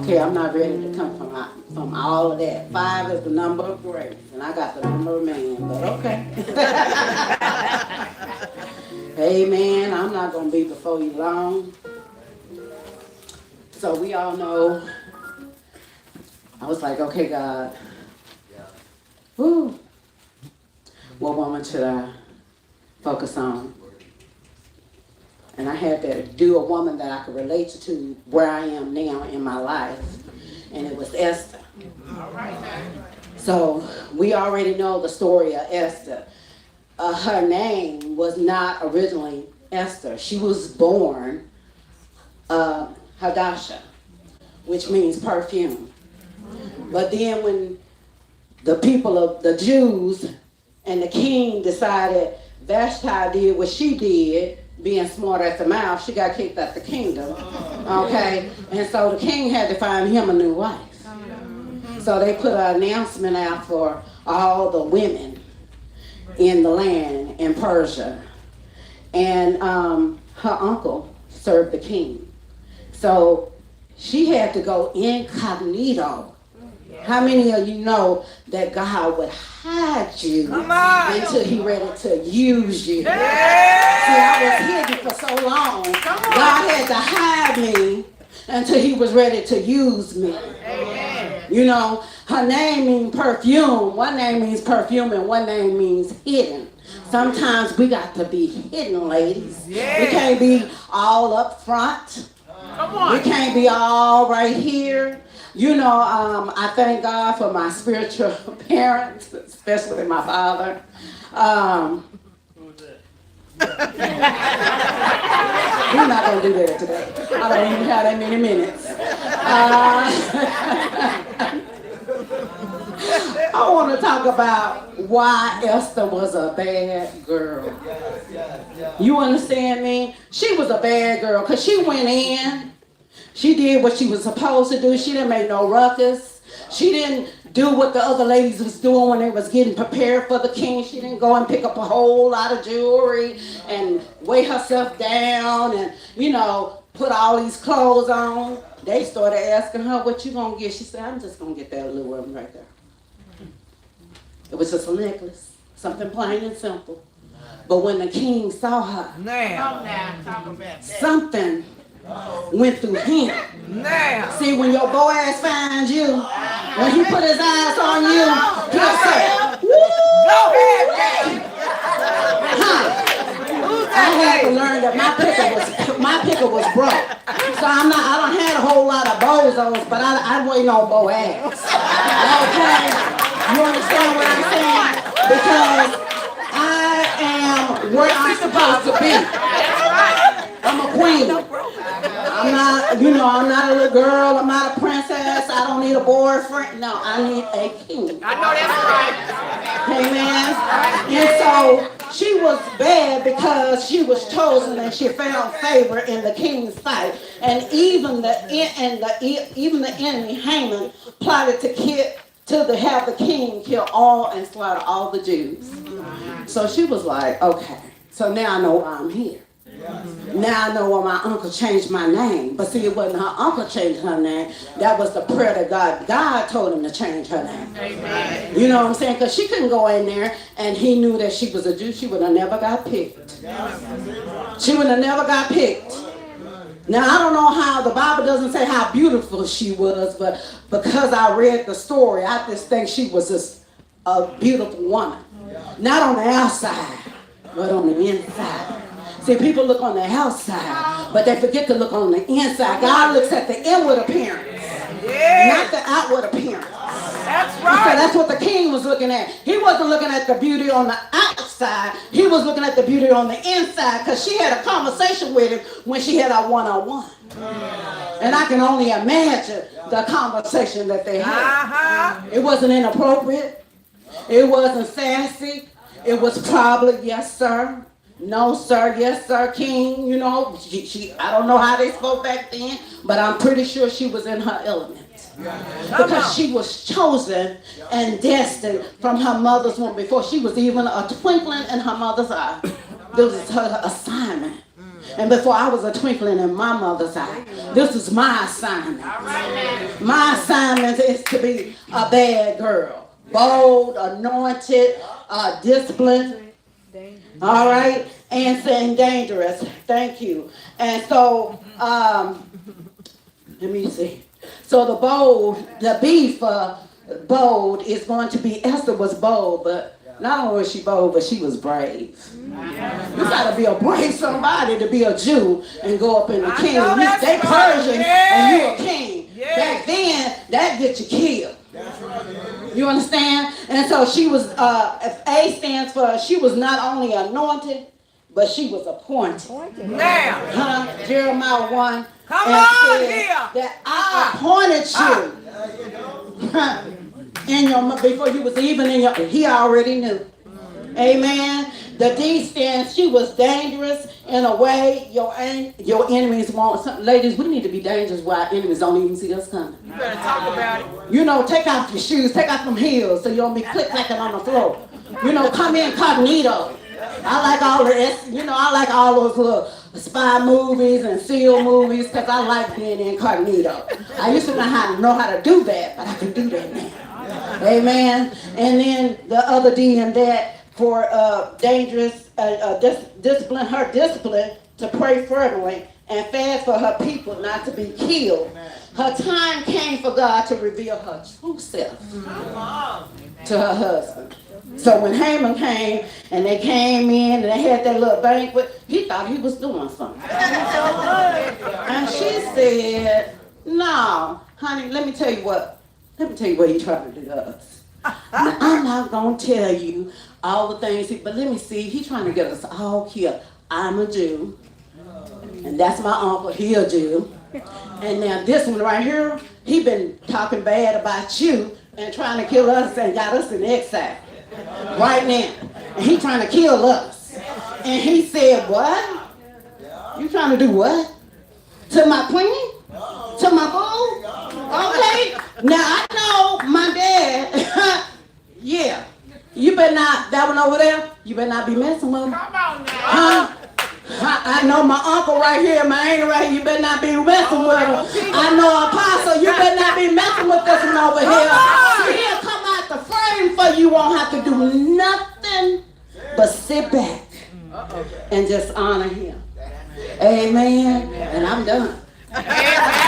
Okay, I'm not ready to come from all of that. 5 is the number of grace, and I got the number of man, but okay. Amen. I'm not going to be before you long. So we all know, I was like, okay, God, whoo, what woman should I focus on? And I had to do a woman that I could relate to where I am now in my life. And it was Esther. So we already know the story of Esther. Her name was not originally Esther. She was born Hadassah, which means perfume. But then when the people of the Jews and the king decided Vashti did what she did, being smart at the mouth, she got kicked out the kingdom. Okay? And so the king had to find him a new wife. So they put an announcement out for all the women in the land in Persia. And her uncle served the king. So she had to go incognito. How many of you know that God would hide you until He ready to use you? See, I was hidden for so long. God had to hide me until He was ready to use me. You know, her name means perfume. One name means perfume and one name means hidden. Sometimes we got to be hidden, ladies. We can't be all up front. We can't be all right here. You know, I thank God for my spiritual parents, especially my father. We're not going to do that today. I don't even have that many minutes. I want to talk about why Esther was a bad girl. You understand me? She was a bad girl because she went in. She did what she was supposed to do. She didn't make no ruckus. She didn't do what the other ladies was doing when they was getting prepared for the king. She didn't go and pick up a whole lot of jewelry and weigh herself down and, you know, put all these clothes on. They started asking her, what you gonna get? She said, I'm just gonna get that little one right there. It was just a necklace, something plain and simple. But when the king saw her, something went through him. See, when your boy ass finds you, when he put his eyes on you, he'll say, woo! I had to learn that my picker was broke. So I don't have a whole lot of bozos, but I waiting on Boaz. Okay? You understand what I'm saying? Because I am where I'm supposed to be. I'm a queen. I'm not a little girl. I'm not a princess. I don't need a boyfriend. No, I need a king. I know that's right. Amen. And so she was bad because she was chosen and she found favor in the king's sight. And even the enemy Haman plotted to have the king kill all and slaughter all the Jews. So she was like, okay, so now I know why I'm here. Now I know why my uncle changed my name. But see, it wasn't her uncle changed her name. That was the prayer to God. God told him to change her name. Amen. You know what I'm saying? Because she couldn't go in there and he knew that she was a Jew. She would have never got picked. She would have never got picked. Now, I don't know how, the Bible doesn't say how beautiful she was, but because I read the story, I just think she was just a beautiful woman. Not on the outside, but on the inside. See, people look on the outside, but they forget to look on the inside. God looks at the inward appearance, not the outward appearance. That's right. So that's what the king was looking at. He wasn't looking at the beauty on the outside. He was looking at the beauty on the inside because she had a conversation with him when she had a one-on-one. And I can only imagine the conversation that they had. It wasn't inappropriate. It wasn't sassy. It was probably, yes, sir. No, sir. Yes, sir, king. You know, I don't know how they spoke back then, but I'm pretty sure she was in her element. Because she was chosen and destined from her mother's womb before she was even a twinkling in her mother's eye. This was her assignment. and before I was a twinkling in my mother's eye. This is my assignment. My assignment is to be a bad girl. Bold, anointed, disciplined. All right? And dangerous. Thank you. And so, let me see. So the B for bold is going to be, Esther was bold, but not only was she bold, but she was brave. You gotta be a brave somebody to be a Jew and go up in the kingdom. They Persian and you a king. Back then, that get you killed. You understand? And so she was, A stands for, she was not only anointed, but she was appointed. Jeremiah 1 Come and on said here. that I appointed you in your, before you was even in your, he already knew. Amen. The D stands, she was dangerous in a way your enemies won't. Ladies, we need to be dangerous while our enemies don't even see us coming. You better talk about it. You know, take off your shoes, take off them heels so you don't be click-clacking on the floor. You know, come incognito. I like all those little spy movies and SEAL movies because I like being incognito. I used to know how to do that, but I can do that now. Amen. And then the other D in that for dangerous, discipline, her discipline to pray fervently and fast for her people not to be killed. Her time came for God to reveal her true self to her husband. So when Haman came and they came in and they had that little banquet, he thought he was doing something. And she said, no, honey, let me tell you what he's trying to do to us. Now, I'm not going to tell you all the things, but let me see, he's trying to get us all killed. I'm a Jew, and that's my uncle, he a Jew. And now this one right here, he been talking bad about you and trying to kill us and got us in exile right now. And he trying to kill us. And he said, what? You trying to do what? To my queen? To my boo? Okay. Now I know my dad. Yeah. You better not, that one over there, you better not be messing with him. Come on now. Huh? I know my uncle right here, my aunt right here, you better not be messing with him. I know Apostle, you better not be messing with this one over here. See, he'll come out the frame for you, won't have to do nothing but sit back and just honor him. Amen. And I'm done. Amen.